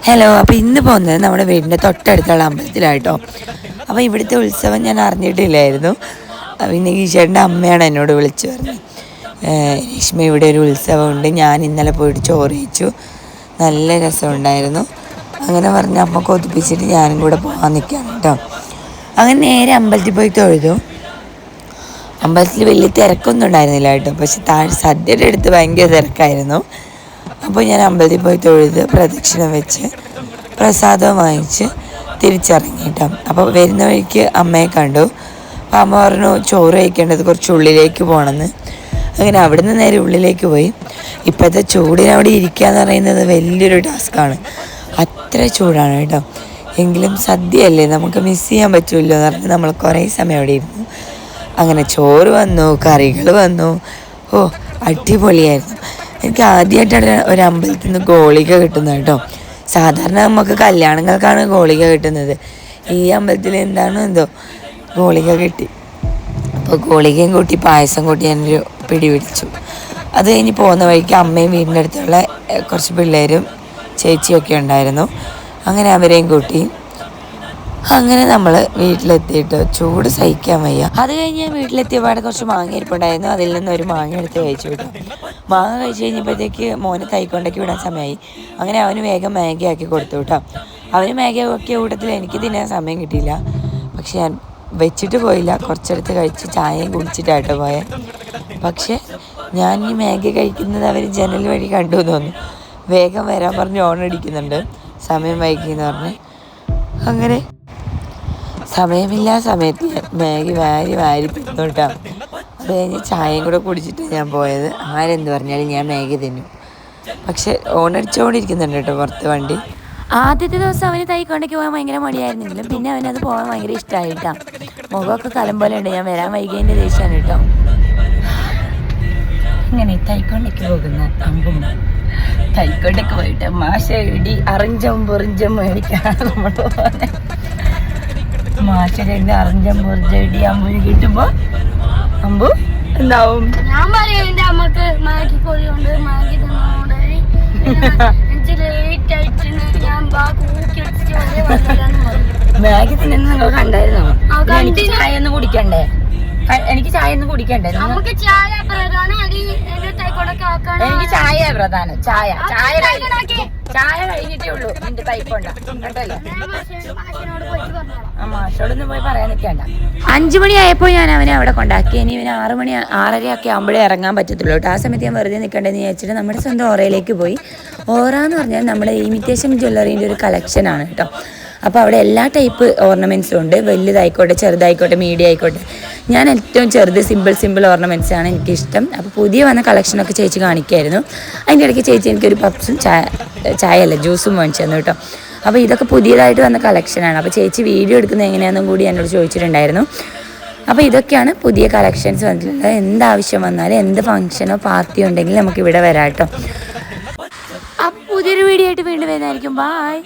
Hello, അപ്പോൾ ഇന്ന് പോകുന്നത് നമ്മുടെ വീടിൻ്റെ തൊട്ടടുത്തുള്ള അമ്പലത്തിലായിട്ടോ. അപ്പോൾ ഇവിടുത്തെ ഉത്സവം ഞാൻ അറിഞ്ഞിട്ടില്ലായിരുന്നു. പിന്നെ ഈശ്വരൻ്റെ അമ്മയാണ് എന്നോട് വിളിച്ചു പറഞ്ഞത്, രശ്മി ഇവിടെ ഒരു ഉത്സവമുണ്ട്, ഞാൻ ഇന്നലെ പോയിട്ട് ചോറ് കഴിച്ചു, നല്ല രസമുണ്ടായിരുന്നു. അങ്ങനെ പറഞ്ഞ് അമ്മ കൊതിപ്പിച്ചിട്ട് ഞാനും കൂടെ പോകാൻ നിൽക്കുകയാണ് കേട്ടോ. അങ്ങനെ നേരെ അമ്പലത്തിൽ പോയി തൊഴുതു. അമ്പലത്തിൽ വലിയ തിരക്കൊന്നും ഉണ്ടായിരുന്നില്ല കേട്ടോ, പക്ഷെ താഴെ സദ്യയുടെ അടുത്ത് ഭയങ്കര തിരക്കായിരുന്നു. അപ്പോൾ ഞാൻ അമ്പലത്തിൽ പോയി തൊഴുത് പ്രദക്ഷിണം വെച്ച് പ്രസാദം വാങ്ങിച്ച് തിരിച്ചിറങ്ങിയിട്ടോ. അപ്പോൾ വരുന്ന വഴിക്ക് അമ്മയെ കണ്ടു. അപ്പോൾ അമ്മ പറഞ്ഞു ചോറ് കഴിക്കേണ്ടത് കുറച്ച് ഉള്ളിലേക്ക് പോകണമെന്ന്. അങ്ങനെ അവിടുന്ന് നേരെ ഉള്ളിലേക്ക് പോയി. ഇപ്പോഴത്തെ ചൂടിന് അവിടെ ഇരിക്കുക എന്ന് പറയുന്നത് വലിയൊരു ടാസ്ക്കാണ്, അത്ര ചൂടാണ് കേട്ടോ. എങ്കിലും സദ്യയല്ലേ, നമുക്ക് മിസ് ചെയ്യാൻ പറ്റുമല്ലോ എന്ന് പറഞ്ഞ് നമ്മൾ കുറേ സമയം അവിടെ ഇരുന്നു. അങ്ങനെ ചോറ് വന്നു, കറികൾ വന്നു. ഓ, അടിപൊളിയായിരുന്നു. എനിക്ക് ആദ്യമായിട്ടാണ് ഒരു അമ്പലത്തിൽ നിന്ന് ഗോളിക കിട്ടുന്നത് കേട്ടോ. സാധാരണ നമുക്ക് കല്യാണങ്ങൾക്കാണ് ഗോളിക കിട്ടുന്നത്. ഈ അമ്പലത്തിൽ എന്താണോ എന്തോ ഗോളിക കിട്ടി. അപ്പോൾ ഗോളികയും കൂട്ടി പായസം കൂട്ടി ഞാനൊരു പിടി പിടിച്ചു. അത് കഴിഞ്ഞ് പോകുന്ന വഴിക്ക് അമ്മയും വീടിൻ്റെ അടുത്തുള്ള കുറച്ച് പിള്ളേരും ചേച്ചിയൊക്കെ ഉണ്ടായിരുന്നു. അങ്ങനെ അവരെയും കൂട്ടി അങ്ങനെ നമ്മൾ വീട്ടിലെത്തിയിട്ട് ചൂട് സഹിക്കാൻ വയ്യ. അത് കഴിഞ്ഞ് ഞാൻ വീട്ടിലെത്തിയപാടെ കുറച്ച് മാങ്ങ ഇരിപ്പുണ്ടായിരുന്നു. അതിൽ നിന്ന് ഒരു മാങ്ങ എടുത്ത് കഴിച്ചു വിട്ടു. മാങ്ങ കഴിച്ച് കഴിഞ്ഞപ്പോഴത്തേക്ക് മോന് തൈക്കൊണ്ടേക്ക് വിടാൻ സമയമായി. അങ്ങനെ അവന് വേഗം മാഗി ആക്കി കൊടുത്തു കേട്ടോ. അവന് മാഗി ആക്കിയ കൂട്ടത്തിൽ എനിക്ക് തിന്നാൻ സമയം കിട്ടിയില്ല. പക്ഷെ ഞാൻ വെച്ചിട്ട് പോയില്ല, കുറച്ചെടുത്ത് കഴിച്ച് ചായയും കുടിച്ചിട്ടാട്ടോ പോയത്. പക്ഷെ ഞാൻ ഈ മാഗി കഴിക്കുന്നത് അവർ ജനൽ വഴി കണ്ടു തോന്നുന്നു. വേഗം വരാൻ പറഞ്ഞ് ഓണടിക്കുന്നുണ്ട്, സമയം വൈകിയെന്ന് പറഞ്ഞ്. അങ്ങനെ സമയമില്ല സമയത്ത് മാഗി വാരി തിന്നോട്ടാണ്. അത് കഴിഞ്ഞ് ചായയും കൂടെ കുടിച്ചിട്ട് ഞാൻ പോയത്. ആരെന്ത് പറഞ്ഞാലും ഞാൻ മാഗി തിന്നും. പക്ഷെ ഓണടിച്ചുകൊണ്ടിരിക്കുന്നുണ്ട് കേട്ടോ പുറത്ത് വണ്ടി. ആദ്യത്തെ ദിവസം അവന് തൈക്കൊണ്ടേക്ക് പോകാൻ ഭയങ്കര മടിയായിരുന്നെങ്കിലും പിന്നെ അവനത് പോകാൻ ഭയങ്കര ഇഷ്ടമായിട്ടാണ്. മുഖമൊക്കെ കലം പോലെ ഉണ്ട്, ഞാൻ വരാൻ വൈകിയതിൻ്റെ ദേഷ്യമാണ് കേട്ടോ. ഇങ്ങനെ തൈക്കൊണ്ടേക്ക് പോകുന്ന അമ്പും തൈക്കൊണ്ടേക്ക് പോയിട്ട് മാഷ ഇടി അറിഞ്ചും പൊറിഞ്ചും മേടിക്കാണ് നമ്മൾ പോകുന്നത്. മാഷ കഴിഞ്ഞ് അറിഞ്ചും പൊറിഞ്ചും ഇടി അമ്പൂന് കിട്ടുമ്പോൾ അമ്പു എന്താവും? ഞാൻ പറയും എന്റെ അമ്മക്ക് മാഗി കൊള്ളുകൊണ്ട് മാഗി തന്നോണ്ട് മാഗി തിന്നുന്ന നിങ്ങൾ കണ്ടായിരുന്നോ? എനിക്ക് ചായ ഒന്നും കുടിക്കണ്ടേ? എനിക്ക് ചായ ഒന്നും കുടിക്കണ്ടേ? എനിക്ക് ചായ പ്രധാനം. ചായ കഴിഞ്ഞിട്ടേ ഉള്ളൂ എന്റെ തൈക്കൊണ്ട കേട്ടല്ലോ. മാഷോടൊന്നും പോയി പറയാൻ നിൽക്കണ്ട. 5 മണിയായപ്പോൾ ഞാൻ അവനെ അവിടെ കൊണ്ടാക്കി. ഇനി ഇവന് 6 മണി 6:30 ആകുമ്പോഴേ ഇറങ്ങാൻ പറ്റത്തുള്ളൂ കേട്ടോ. ആ സമയത്ത് ഞാൻ വെറുതെ നിൽക്കണ്ടെന്ന് വിചാരിച്ചിട്ട് നമ്മുടെ സ്വന്തം ഓറയിലേക്ക് പോയി. ഓറ എന്ന് പറഞ്ഞാൽ നമ്മുടെ ഇമിറ്റേഷൻ ജ്വല്ലറീൻ്റെ ഒരു കളക്ഷനാണ് കേട്ടോ. അപ്പോൾ അവിടെ എല്ലാ ടൈപ്പ് ഓർണമെൻറ്റ്സും ഉണ്ട്, വലുതായിക്കോട്ടെ ചെറുതായിക്കോട്ടെ മീഡിയം ആയിക്കോട്ടെ. ഞാൻ ഏറ്റവും ചെറുത് സിമ്പിൾ ഓർണമെൻറ്റ്സാണ് എനിക്കിഷ്ടം. അപ്പോൾ പുതിയ വന്ന കളക്ഷനൊക്കെ ചേച്ചി കാണിക്കുമായിരുന്നു. അതിൻ്റെ ഇടയ്ക്ക് ചേച്ചി എനിക്കൊരു പപ്സും ചായയല്ല ജ്യൂസും മേടിച്ചു തന്നു കേട്ടോ. അപ്പോൾ ഇതൊക്കെ പുതിയതായിട്ട് വന്ന കളക്ഷനാണ്. അപ്പോൾ ചേച്ചി വീഡിയോ എടുക്കുന്നത് എങ്ങനെയാണെന്നും കൂടി എന്നോട് ചോദിച്ചിട്ടുണ്ടായിരുന്നു. അപ്പോൾ ഇതൊക്കെയാണ് പുതിയ കളക്ഷൻസ് വന്നിട്ടുള്ളത്. എന്താവശ്യം വന്നാലും എന്ത് ഫംഗ്ഷനോ പാർട്ടിയോ ഉണ്ടെങ്കിൽ നമുക്ക് ഇവിടെ വരാം കേട്ടോ. അപ്പോൾ പുതിയൊരു വീഡിയോ ആയിട്ട് വീണ്ടും വരുന്നതായിരിക്കും. ബൈ.